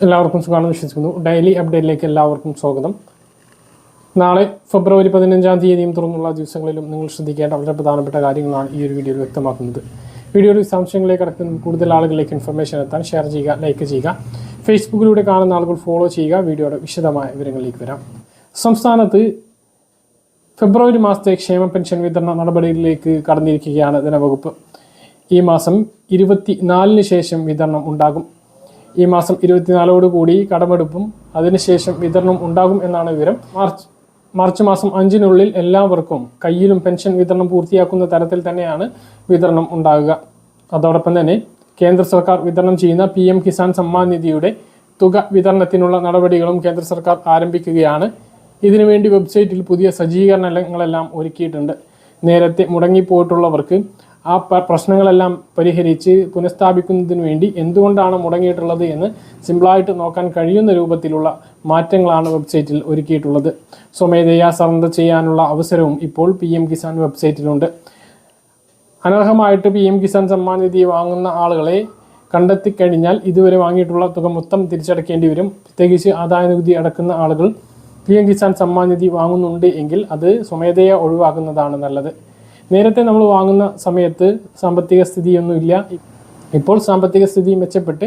എല്ലാവർക്കും സുഖമാണെന്ന് വിശ്വസിക്കുന്നു. ഡെയിലി അപ്ഡേറ്റിലേക്ക് എല്ലാവർക്കും സ്വാഗതം. നാളെ ഫെബ്രുവരി 15-ാം തീയതിയും തുറന്നുള്ള ദിവസങ്ങളിലും നിങ്ങൾ ശ്രദ്ധിക്കേണ്ട വളരെ പ്രധാനപ്പെട്ട കാര്യങ്ങളാണ് ഈ ഒരു വീഡിയോയിൽ വ്യക്തമാക്കുന്നത്. വീഡിയോയുടെ വിശദാംശങ്ങളിലേക്ക് കടക്കുന്ന കൂടുതൽ ആളുകളിലേക്ക് ഇൻഫർമേഷൻ എത്താൻ ഷെയർ ചെയ്യുക, ലൈക്ക് ചെയ്യുക. ഫേസ്ബുക്കിലൂടെ കാണുന്ന ആളുകൾ ഫോളോ ചെയ്യുക. വീഡിയോയുടെ വിശദമായ വിവരങ്ങളിലേക്ക് വരാം. സംസ്ഥാനത്ത് ഫെബ്രുവരി മാസത്തെ ക്ഷേമ പെൻഷൻ വിതരണ നടപടികളിലേക്ക് കടന്നിരിക്കുകയാണ് ധനവകുപ്പ്. ഈ മാസം 24-ന് ശേഷം വിതരണം ഉണ്ടാകും. ഈ മാസം 24-ഓടുകൂടി കടമെടുപ്പും അതിനുശേഷം വിതരണം ഉണ്ടാകും എന്നാണ് വിവരം. മാർച്ച് മാസം 5-നുള്ളിൽ എല്ലാവർക്കും കയ്യിലും പെൻഷൻ വിതരണം പൂർത്തിയാക്കുന്ന തരത്തിൽ തന്നെയാണ് വിതരണം ഉണ്ടാകുക. അതോടൊപ്പം തന്നെ കേന്ദ്ര സർക്കാർ വിതരണം ചെയ്യുന്ന PM കിസാൻ സമ്മാൻ നിധിയുടെ തുക വിതരണത്തിനുള്ള നടപടികളും കേന്ദ്ര സർക്കാർ ആരംഭിക്കുകയാണ്. ഇതിനുവേണ്ടി വെബ്സൈറ്റിൽ പുതിയ സജ്ജീകരണങ്ങളെല്ലാം ഒരുക്കിയിട്ടുണ്ട്. നേരത്തെ മുടങ്ങിപ്പോയിട്ടുള്ളവർക്ക് ആ പ്രശ്നങ്ങളെല്ലാം പരിഹരിച്ച് പുനഃസ്ഥാപിക്കുന്നതിന് വേണ്ടി എന്തുകൊണ്ടാണ് മുടങ്ങിയിട്ടുള്ളത് എന്ന് സിമ്പിളായിട്ട് നോക്കാൻ കഴിയുന്ന രൂപത്തിലുള്ള മാറ്റങ്ങളാണ് വെബ്സൈറ്റിൽ ഒരുക്കിയിട്ടുള്ളത്. സ്വമേധയാ സറണ്ടർ ചെയ്യാനുള്ള അവസരവും ഇപ്പോൾ PM കിസാൻ വെബ്സൈറ്റിലുണ്ട്. അനർഹമായിട്ട് PM കിസാൻ സമ്മാൻ നിധി വാങ്ങുന്ന ആളുകളെ കണ്ടെത്തിക്കഴിഞ്ഞാൽ ഇതുവരെ വാങ്ങിയിട്ടുള്ള തുക മൊത്തം തിരിച്ചടക്കേണ്ടി വരും. പ്രത്യേകിച്ച് ആദായ നികുതി അടക്കുന്ന ആളുകൾ PM കിസാൻ സമ്മാൻ നിധി വാങ്ങുന്നുണ്ട് എങ്കിൽ അത് സ്വമേധയാ ഒഴിവാക്കുന്നതാണ് നല്ലത്. നേരത്തെ നമ്മൾ വാങ്ങുന്ന സമയത്ത് സാമ്പത്തിക സ്ഥിതിയൊന്നുമില്ല. ഇപ്പോൾ സാമ്പത്തിക സ്ഥിതി മെച്ചപ്പെട്ട്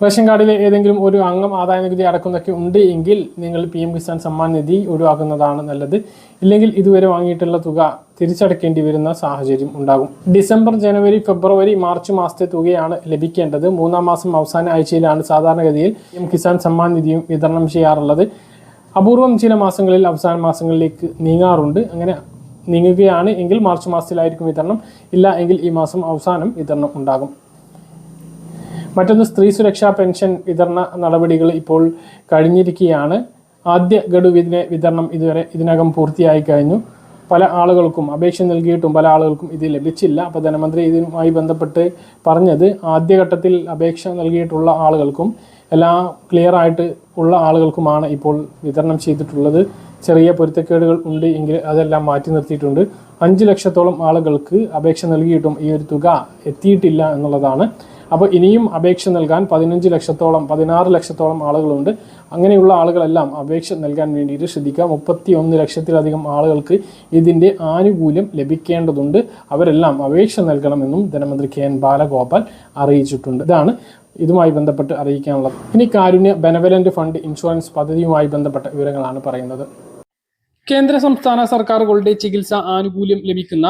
റേഷൻ കാർഡിലെ ഏതെങ്കിലും ഒരു അംഗം ആദായ നികുതി അടക്കുന്നൊക്കെ ഉണ്ട് എങ്കിൽ നിങ്ങൾ PM കിസാൻ സമ്മാൻ നിധി ഒഴിവാക്കുന്നതാണ് നല്ലത്. ഇല്ലെങ്കിൽ ഇതുവരെ വാങ്ങിയിട്ടുള്ള തുക തിരിച്ചടക്കേണ്ടി വരുന്ന സാഹചര്യം ഉണ്ടാകും. ഡിസംബർ, ജനുവരി, ഫെബ്രുവരി, മാർച്ച് മാസത്തെ തുകയാണ് ലഭിക്കേണ്ടത്. 3-ാം മാസം അവസാന ആഴ്ചയിലാണ് സാധാരണഗതിയിൽ PM കിസാൻ സമ്മാൻ നിധിയും വിതരണം ചെയ്യാറുള്ളത്. അപൂർവം ചില മാസങ്ങളിൽ അവസാന മാസങ്ങളിലേക്ക് നീങ്ങാറുണ്ട്. അങ്ങനെ നീങ്ങുകയാണ് എങ്കിൽ മാർച്ച് മാസത്തിലായിരിക്കും വിതരണം. ഇല്ല എങ്കിൽ ഈ മാസം അവസാനം വിതരണം ഉണ്ടാകും. മറ്റൊന്ന്, സ്ത്രീ സുരക്ഷാ പെൻഷൻ വിതരണ നടപടികൾ ഇപ്പോൾ കഴിഞ്ഞിരിക്കുകയാണ്. ആദ്യ ഗഡു വിതരണം ഇതിനകം പൂർത്തിയായി കഴിഞ്ഞു. പല ആളുകൾക്കും അപേക്ഷ നൽകിയിട്ടും പല ആളുകൾക്കും ഇത് ലഭിച്ചില്ല. അപ്പോൾ ധനമന്ത്രി ഇതുമായി ബന്ധപ്പെട്ട് പറഞ്ഞത് ആദ്യഘട്ടത്തിൽ അപേക്ഷ നൽകിയിട്ടുള്ള ആളുകൾക്കും എല്ലാം ക്ലിയർ ആയിട്ട് ഉള്ള ആളുകൾക്കുമാണ് ഇപ്പോൾ വിതരണം ചെയ്തിട്ടുള്ളത്. ചെറിയ പൊരുത്തക്കേടുകൾ ഉണ്ട് എങ്കിൽ അതെല്ലാം മാറ്റി നിർത്തിയിട്ടുണ്ട്. 5 ലക്ഷത്തോളം ആളുകൾക്ക് അപേക്ഷ നൽകിയിട്ടും ഈ ഒരു തുക എത്തിയിട്ടില്ല എന്നുള്ളതാണ്. അപ്പോൾ ഇനിയും അപേക്ഷ നൽകാൻ 15 ലക്ഷത്തോളം 16 ലക്ഷത്തോളം ആളുകളുണ്ട്. അങ്ങനെയുള്ള ആളുകളെല്ലാം അപേക്ഷ നൽകാൻ വേണ്ടിയിട്ട് ശ്രദ്ധിക്കുക. 31 ലക്ഷത്തിലധികം ആളുകൾക്ക് ഇതിൻ്റെ ആനുകൂല്യം ലഭിക്കേണ്ടതുണ്ട്. അവരെല്ലാം അപേക്ഷ നൽകണമെന്നും ധനമന്ത്രി KN ബാലഗോപാൽ അറിയിച്ചിട്ടുണ്ട്. ഇതാണ് ഇതുമായി ബന്ധപ്പെട്ട് അറിയിക്കാനുള്ളത്. ഇനി കാരുണ്യ ബെനവലന്റ് ഫണ്ട് ഇൻഷുറൻസ് പദ്ധതിയുമായി ബന്ധപ്പെട്ട വിവരങ്ങളാണ് പറയുന്നത്. കേന്ദ്ര സംസ്ഥാന സർക്കാരുകളുടെ ചികിത്സാ ആനുകൂല്യം ലഭിക്കുന്ന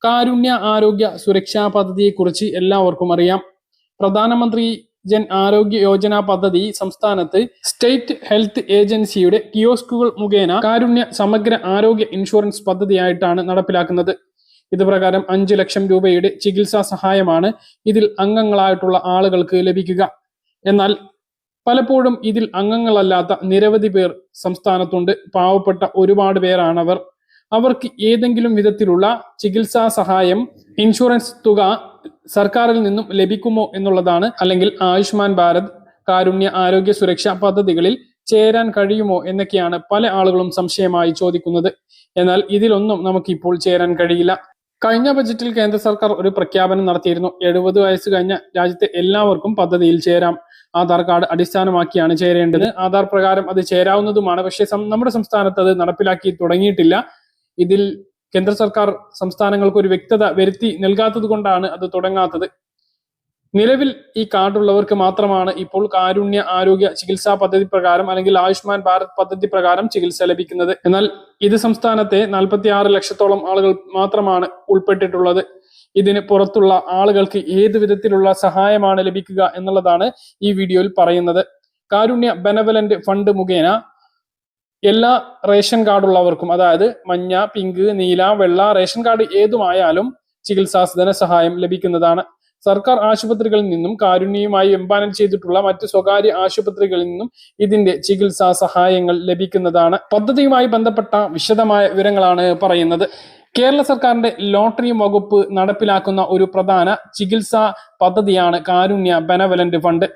കാരുണ്യ ആരോഗ്യ സുരക്ഷാ പദ്ധതിയെക്കുറിച്ച് എല്ലാവർക്കും അറിയാം. പ്രധാനമന്ത്രി ജൻ ആരോഗ്യ യോജന പദ്ധതി സംസ്ഥാനത്ത് സ്റ്റേറ്റ് ഹെൽത്ത് ഏജൻസിയുടെ കിയോസ്കുകൾ മുഖേന കാരുണ്യ സമഗ്ര ആരോഗ്യ ഇൻഷുറൻസ് പദ്ധതിയായിട്ടാണ് നടപ്പിലാക്കുന്നത്. ഇത് പ്രകാരം 5 ലക്ഷം രൂപയുടെ ചികിത്സാ സഹായമാണ് ഇതിൽ അംഗങ്ങളായിട്ടുള്ള ആളുകൾക്ക് ലഭിക്കുക. എന്നാൽ പലപ്പോഴും ഇതിൽ അംഗങ്ങളല്ലാത്ത നിരവധി പേർ സംസ്ഥാനത്തുണ്ട്. പാവപ്പെട്ട ഒരുപാട് പേരാണവർ. അവർക്ക് ഏതെങ്കിലും വിധത്തിലുള്ള ചികിത്സാ സഹായം, ഇൻഷുറൻസ് തുക സർക്കാരിൽ നിന്നും ലഭിക്കുമോ എന്നുള്ളതാണ്. അല്ലെങ്കിൽ ആയുഷ്മാൻ ഭാരത്, കാരുണ്യ ആരോഗ്യ സുരക്ഷാ പദ്ധതികളിൽ ചേരാൻ കഴിയുമോ എന്നൊക്കെയാണ് പല ആളുകളും സംശയമായി ചോദിക്കുന്നത്. എന്നാൽ ഇതിലൊന്നും നമുക്കിപ്പോൾ ചേരാൻ കഴിയില്ല. കഴിഞ്ഞ ബജറ്റിൽ കേന്ദ്ര സർക്കാർ ഒരു പ്രഖ്യാപനം നടത്തിയിരുന്നു. 70 വയസ്സ് കഴിഞ്ഞ രാജ്യത്തെ എല്ലാവർക്കും പദ്ധതിയിൽ ചേരാം. ആധാർ കാർഡ് അടിസ്ഥാനമാക്കിയാണ് ചേരേണ്ടത്. ആധാർ പ്രകാരം അത് ചേരാവുന്നതുമാണ്. പക്ഷേ നമ്മുടെ സംസ്ഥാനത്ത് അത് നടപ്പിലാക്കി തുടങ്ങിയിട്ടില്ല. ഇതിൽ കേന്ദ്ര സർക്കാർ സംസ്ഥാനങ്ങൾക്ക് ഒരു വ്യക്തത വരുത്തി നൽകാത്തത് കൊണ്ടാണ് അത് തുടങ്ങാത്തത്. നിലവിൽ ഈ കാർഡുള്ളവർക്ക് മാത്രമാണ് ഇപ്പോൾ കാരുണ്യ ആരോഗ്യ ചികിത്സാ പദ്ധതി പ്രകാരം അല്ലെങ്കിൽ ആയുഷ്മാൻ ഭാരത് പദ്ധതി പ്രകാരം ചികിത്സ ലഭിക്കുന്നത്. എന്നാൽ ഇത് സംസ്ഥാനത്തെ 46 ലക്ഷത്തോളം ആളുകൾ മാത്രമാണ് ഉൾപ്പെട്ടിട്ടുള്ളത്. ഇതിന് പുറത്തുള്ള ആളുകൾക്ക് ഏത് വിധത്തിലുള്ള സഹായമാണ് ലഭിക്കുക എന്നുള്ളതാണ് ഈ വീഡിയോയിൽ പറയുന്നത്. കാരുണ്യ ബെനവലന്റ് ഫണ്ട് മുഖേന എല്ലാ റേഷൻ കാർഡുള്ളവർക്കും, അതായത് മഞ്ഞ, പിങ്ക്, നീല, വെള്ള റേഷൻ കാർഡ് ഏതുമായാലും ചികിത്സാ ധനസഹായം ലഭിക്കുന്നതാണ്. സർക്കാർ ആശുപത്രികളിൽ നിന്നും കാരുണ്യയുമായി എംപാനൽ ചെയ്തിട്ടുള്ള മറ്റ് സ്വകാര്യ ആശുപത്രികളിൽ നിന്നും ഇതിന്റെ ചികിത്സാ സഹായങ്ങൾ ലഭിക്കുന്നതാണ്. പദ്ധതിയുമായി ബന്ധപ്പെട്ട വിശദമായ വിവരങ്ങളാണ് പറയുന്നത്. കേരള സർക്കാരിന്റെ ലോട്ടറി വകുപ്പ് നടപ്പിലാക്കുന്ന ഒരു പ്രധാന ചികിത്സാ പദ്ധതിയാണ് കാരുണ്യ ബെനവലന്റ് ഫണ്ട്.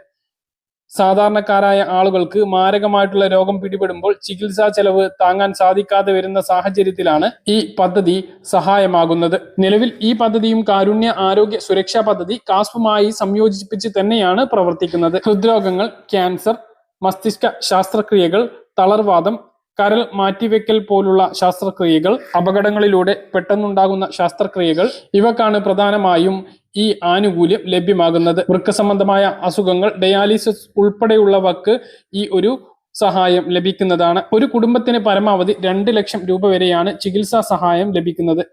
സാധാരണക്കാരായ ആളുകൾക്ക് മാരകമായിട്ടുള്ള രോഗം പിടിപെടുമ്പോൾ ചികിത്സാ ചെലവ് താങ്ങാൻ സാധിക്കാതെ വരുന്ന സാഹചര്യത്തിലാണ് ഈ പദ്ധതി സഹായമാകുന്നത്. നിലവിൽ ഈ പദ്ധതിയും കാരുണ്യ ആരോഗ്യ സുരക്ഷാ പദ്ധതി കാസ്പുമായി സംയോജിപ്പിച്ച് തന്നെയാണ് പ്രവർത്തിക്കുന്നത്. ഹൃദ്രോഗങ്ങൾ, ക്യാൻസർ, മസ്തിഷ്ക ശസ്ത്രക്രിയകൾ, തളർവാദം, കരൾ മാറ്റിവെക്കൽ പോലുള്ള ശസ്ത്രക്രിയകൾ, അപകടങ്ങളിലൂടെ പെട്ടെന്നുണ്ടാകുന്ന ശസ്ത്രക്രിയകൾ, ഇവക്കാണ് പ്രധാനമായും ഈ ആനുകൂല്യം ലഭ്യമാകുന്നത്. വൃക്ക സംബന്ധമായ അസുഖങ്ങൾ, ഡയാലിസിസ് ഉൾപ്പെടെയുള്ളവർക്ക് ഈ ഒരു സഹായം ലഭിക്കുന്നതാണ്. ഒരു കുടുംബത്തിന് പരമാവധി 2 ലക്ഷം രൂപ വരെയാണ് ചികിത്സാ സഹായം ലഭിക്കുന്നത്.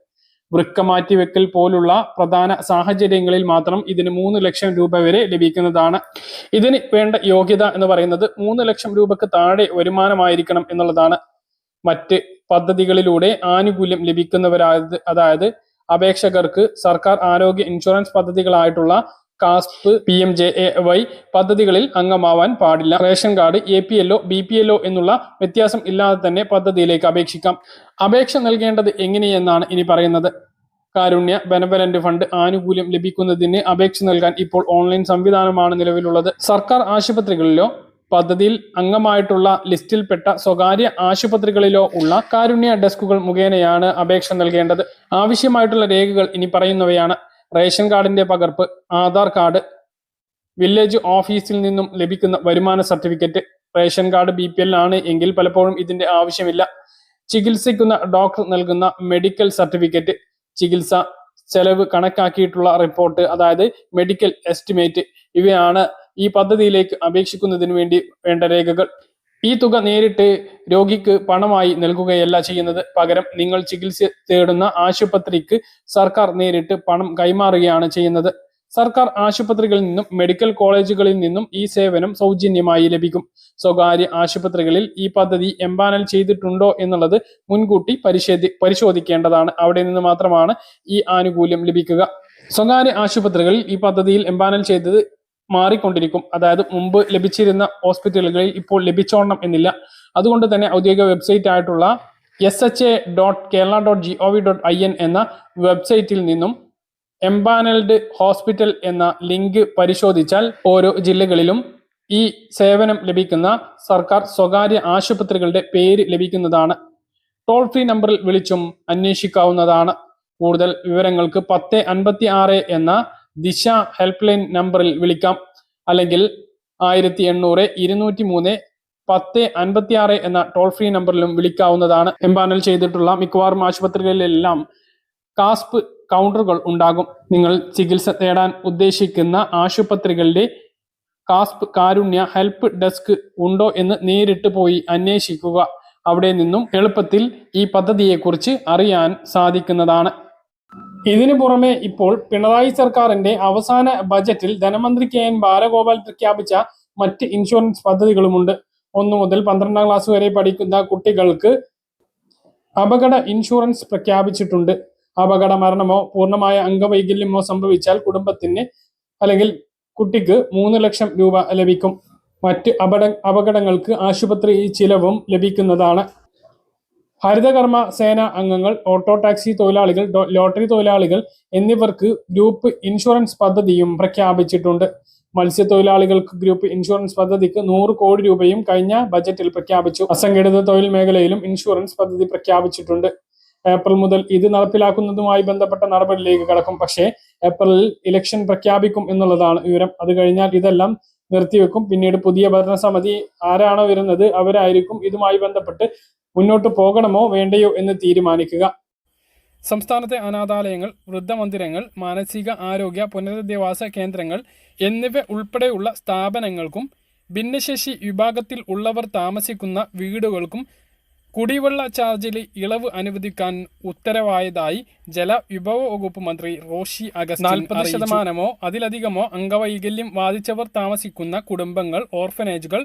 വൃക്ക മാറ്റിവെക്കൽ പോലുള്ള പ്രധാന സാഹചര്യങ്ങളിൽ മാത്രം ഇതിന് 3 ലക്ഷം രൂപ വരെ ലഭിക്കുന്നതാണ്. ഇതിന് വേണ്ട യോഗ്യത എന്ന് പറയുന്നത് 3 ലക്ഷം രൂപക്ക് താഴെ വരുമാനമായിരിക്കണം എന്നുള്ളതാണ്. മറ്റ് പദ്ധതികളിലൂടെ ആനുകൂല്യം ലഭിക്കുന്നവരായത്, അതായത് അപേക്ഷകർക്ക് സർക്കാർ ആരോഗ്യ ഇൻഷുറൻസ് പദ്ധതികളായിട്ടുള്ള കാസ്പ്, PMJAY പദ്ധതികളിൽ അംഗമാവാൻ പാടില്ല. റേഷൻ കാർഡ്, APLO, BPLO എന്നുള്ള വ്യത്യാസം ഇല്ലാതെ തന്നെ പദ്ധതിയിലേക്ക് അപേക്ഷിക്കാം. അപേക്ഷ നൽകേണ്ടത് എങ്ങനെയെന്നാണ് ഇനി പറയുന്നത്. കാരുണ്യ ബെനവലന്റ് ഫണ്ട് ആനുകൂല്യം ലഭിക്കുന്നതിന് അപേക്ഷ നൽകാൻ ഇപ്പോൾ ഓൺലൈൻ സംവിധാനമാണ് നിലവിലുള്ളത്. സർക്കാർ ആശുപത്രികളിലോ പദ്ധതിയിൽ അംഗമായിട്ടുള്ള ലിസ്റ്റിൽപ്പെട്ട സ്വകാര്യ ആശുപത്രികളിലോ ഉള്ള കാരുണ്യ ഡെസ്കുകൾ മുഖേനയാണ് അപേക്ഷ നൽകേണ്ടത്. ആവശ്യമായിട്ടുള്ള രേഖകൾ ഇനി പറയുന്നവയാണ്. റേഷൻ കാർഡിന്റെ പകർപ്പ്, ആധാർ കാർഡ്, വില്ലേജ് ഓഫീസിൽ നിന്നും ലഭിക്കുന്ന വരുമാന സർട്ടിഫിക്കറ്റ്. റേഷൻ കാർഡ് BPL ആണ് എങ്കിൽ പലപ്പോഴും ഇതിന്റെ ആവശ്യമില്ല. ചികിത്സിക്കുന്ന ഡോക്ടർ നൽകുന്ന മെഡിക്കൽ സർട്ടിഫിക്കറ്റ്, ചികിത്സ ചെലവ് കണക്കാക്കിയിട്ടുള്ള റിപ്പോർട്ട്, അതായത് മെഡിക്കൽ എസ്റ്റിമേറ്റ്, ഇവയാണ് ഈ പദ്ധതിയിലേക്ക് അപേക്ഷിക്കുന്നതിന് വേണ്ടി വേണ്ട രേഖകൾ. ഈ തുക നേരിട്ട് രോഗിക്ക് പണമായി നൽകുകയല്ല ചെയ്യുന്നത്. പകരം നിങ്ങൾ ചികിത്സ തേടുന്ന ആശുപത്രിക്ക് സർക്കാർ നേരിട്ട് പണം കൈമാറുകയാണ് ചെയ്യുന്നത്. സർക്കാർ ആശുപത്രികളിൽ നിന്നും മെഡിക്കൽ കോളേജുകളിൽ നിന്നും ഈ സേവനം സൗജന്യമായി ലഭിക്കും. സ്വകാര്യ ആശുപത്രികളിൽ ഈ പദ്ധതി എംപാനൽ ചെയ്തിട്ടുണ്ടോ എന്നുള്ളത് മുൻകൂട്ടി പരിശോധിക്കേണ്ടതാണ്. അവിടെ നിന്ന് മാത്രമാണ് ഈ ആനുകൂല്യം ലഭിക്കുക. സ്വകാര്യ ആശുപത്രികളിൽ ഈ പദ്ധതിയിൽ എംപാനൽ ചെയ്തത് മാറിക്കൊണ്ടിരിക്കും. അതായത് മുമ്പ് ലഭിച്ചിരുന്ന ഹോസ്പിറ്റലുകളിൽ ഇപ്പോൾ ലഭിച്ചോണം എന്നില്ല. അതുകൊണ്ട് തന്നെ ഔദ്യോഗിക വെബ്സൈറ്റ് ആയിട്ടുള്ള sha.kerala.gov.in എന്ന വെബ്സൈറ്റിൽ നിന്നും എംപാനൽഡ് ഹോസ്പിറ്റൽ എന്ന ലിങ്ക് പരിശോധിച്ചാൽ ഓരോ ജില്ലകളിലും ഈ സേവനം ലഭിക്കുന്ന സർക്കാർ സ്വകാര്യ ആശുപത്രികളുടെ പേര് ലഭിക്കുന്നതാണ്. ടോൾ ഫ്രീ നമ്പറിൽ വിളിച്ചും അന്വേഷിക്കാവുന്നതാണ്. കൂടുതൽ വിവരങ്ങൾക്ക് 1056 എന്ന ദിശ ഹെൽപ്പ് ലൈൻ നമ്പറിൽ വിളിക്കാം. അല്ലെങ്കിൽ 1800-203-1056 എന്ന ടോൾ ഫ്രീ നമ്പറിലും വിളിക്കാവുന്നതാണ്. എംപാനൽ ചെയ്തിട്ടുള്ള മിക്കവാറും ആശുപത്രികളിലെല്ലാം കാസ്പ് കൗണ്ടറുകൾ ഉണ്ടാകും. നിങ്ങൾ ചികിത്സ തേടാൻ ഉദ്ദേശിക്കുന്ന ആശുപത്രികളിലെ കാസ്പ് കാരുണ്യ ഹെൽപ്പ് ഡെസ്ക് ഉണ്ടോ എന്ന് നേരിട്ട് പോയി അന്വേഷിക്കുക. അവിടെ നിന്നും എളുപ്പത്തിൽ ഈ പദ്ധതിയെക്കുറിച്ച് അറിയാൻ സാധിക്കുന്നതാണ്. ഇതിനു പുറമെ ഇപ്പോൾ പിണറായി സർക്കാരിന്റെ അവസാന ബജറ്റിൽ ധനമന്ത്രി KN ബാലഗോപാൽ പ്രഖ്യാപിച്ച മറ്റ് ഇൻഷുറൻസ് പദ്ധതികളുമുണ്ട്. 1 മുതൽ 12ാം ക്ലാസ് വരെ പഠിക്കുന്ന കുട്ടികൾക്ക് അപകട ഇൻഷുറൻസ് പ്രഖ്യാപിച്ചിട്ടുണ്ട്. അപകട മരണമോ പൂർണ്ണമായ അംഗവൈകല്യമോ സംഭവിച്ചാൽ കുടുംബത്തിന് അല്ലെങ്കിൽ കുട്ടിക്ക് 3 ലക്ഷം രൂപ ലഭിക്കും. മറ്റ് അപകടങ്ങൾക്ക് ആശുപത്രി ചിലവും ലഭിക്കുന്നതാണ്. ഹരിതകർമ്മ സേന അംഗങ്ങൾ, ഓട്ടോ ടാക്സി തൊഴിലാളികൾ, ലോട്ടറി തൊഴിലാളികൾ എന്നിവർക്ക് ഗ്രൂപ്പ് ഇൻഷുറൻസ് പദ്ധതിയും പ്രഖ്യാപിച്ചിട്ടുണ്ട്. മത്സ്യത്തൊഴിലാളികൾക്ക് ഗ്രൂപ്പ് ഇൻഷുറൻസ് പദ്ധതിക്ക് 100 കോടി രൂപയും കഴിഞ്ഞ ബജറ്റിൽ പ്രഖ്യാപിച്ചു. അസംഘടിത തൊഴിൽ മേഖലയിലും ഇൻഷുറൻസ് പദ്ധതി പ്രഖ്യാപിച്ചിട്ടുണ്ട്. ഏപ്രിൽ മുതൽ ഇത് നടപ്പിലാക്കുന്നതുമായി ബന്ധപ്പെട്ട നടപടിയിലേക്ക് കടക്കും. പക്ഷേ ഏപ്രിലിൽ ഇലക്ഷൻ പ്രഖ്യാപിക്കും എന്നുള്ളതാണ് വിവരം. അത് കഴിഞ്ഞാൽ ഇതെല്ലാം നിർത്തിവെക്കും. പിന്നീട് പുതിയ ഭരണസമിതി ആരാണോ വരുന്നത് അവരായിരിക്കും ഇതുമായി ബന്ധപ്പെട്ട് മുന്നോട്ട് പോകണമോ വേണ്ടയോ എന്ന് തീരുമാനിക്കുക. സംസ്ഥാനത്തെ അനാഥാലയങ്ങൾ, വൃദ്ധമന്ദിരങ്ങൾ, മാനസിക ആരോഗ്യ പുനരധിവാസ കേന്ദ്രങ്ങൾ എന്നിവ ഉൾപ്പെടെയുള്ള സ്ഥാപനങ്ങൾക്കും ഭിന്നശേഷി വിഭാഗത്തിൽ ഉള്ളവർ താമസിക്കുന്ന വീടുകൾക്കും കുടിവെള്ള ചാർജിൽ ഇളവ് അനുവദിക്കാൻ ഉത്തരവായതായി ജലവിഭവ വകുപ്പ് മന്ത്രി റോഷി അഗസ്റ്റിൻ 40% അതിലധികമോ അംഗവൈകല്യം ബാധിച്ചവർ താമസിക്കുന്ന കുടുംബങ്ങൾ, ഓർഫനേജുകൾ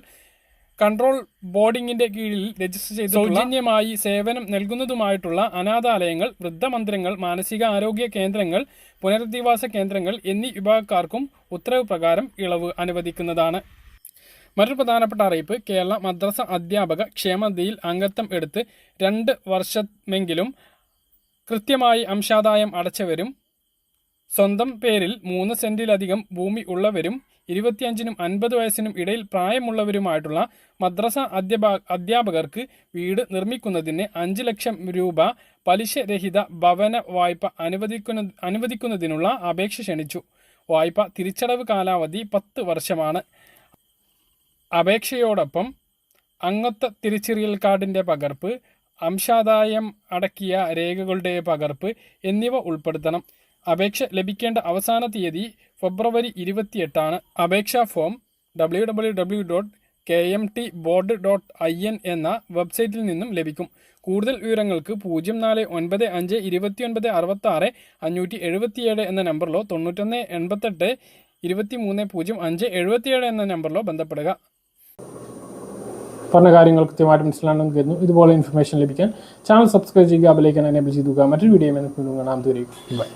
കൺട്രോൾ ബോർഡിങ്ങിന്റെ കീഴിൽ രജിസ്റ്റർ ചെയ്ത് സൗജന്യമായി സേവനം നൽകുന്നതുമായിട്ടുള്ള അനാഥാലയങ്ങൾ, വൃദ്ധമന്ദിരങ്ങൾ, മാനസിക ആരോഗ്യ കേന്ദ്രങ്ങൾ, പുനരധിവാസ കേന്ദ്രങ്ങൾ എന്നീ വിഭാഗക്കാർക്കും ഉത്തരവ് പ്രകാരം ഇളവ് അനുവദിക്കുന്നതാണ്. മറ്റൊരു പ്രധാനപ്പെട്ട അറിയിപ്പ്, കേരള മദ്രസ അധ്യാപക ക്ഷേമനിധിയിൽ അംഗത്വം എടുത്ത് 2 വർഷമെങ്കിലും കൃത്യമായി അംശാദായം അടച്ചവരും സ്വന്തം പേരിൽ 3 സെന്റിലധികം ഭൂമി ഉള്ളവരും 25നും 50 വയസ്സിനും ഇടയിൽ പ്രായമുള്ളവരുമായിട്ടുള്ള മദ്രസ അധ്യാപകർക്ക് വീട് നിർമ്മിക്കുന്നതിന് 5 ലക്ഷം രൂപ പലിശരഹിത ഭവന വായ്പ അനുവദിക്കുന്നതിനുള്ള അപേക്ഷ ക്ഷണിച്ചു. വായ്പ തിരിച്ചടവ് കാലാവധി 10 വർഷമാണ്. അപേക്ഷയോടൊപ്പം അംഗത്വ തിരിച്ചറിയൽ കാർഡിൻ്റെ പകർപ്പ്, അംശാദായം അടക്കിയ രേഖകളുടെ പകർപ്പ് എന്നിവ ഉൾപ്പെടുത്തണം. അപേക്ഷ ലഭിക്കേണ്ട അവസാന തീയതി ഫെബ്രുവരി 28 അപേക്ഷാ ഫോം www.kmtboard.in എന്ന വെബ്സൈറ്റിൽ നിന്നും ലഭിക്കും. കൂടുതൽ വിവരങ്ങൾക്ക് 0495 29 66 577 എന്ന നമ്പറിലോ 91 88 23 05 77 എന്ന നമ്പറിലോ ബന്ധപ്പെടുക. പറഞ്ഞ കാര്യങ്ങൾ കൃത്യമായിട്ട് മനസ്സിലാണെന്ന് കരുതുന്നു. ഇതുപോലെ ഇൻഫർമേഷൻ ലഭിക്കാൻ ചാനൽ സബ്സ്ക്രൈബ് ചെയ്യുക, ബെൽ ഐക്കൺ എനേബിൾ ചെയ്തുക. മറ്റൊരു വീഡിയോ കാണാം. ബൈ.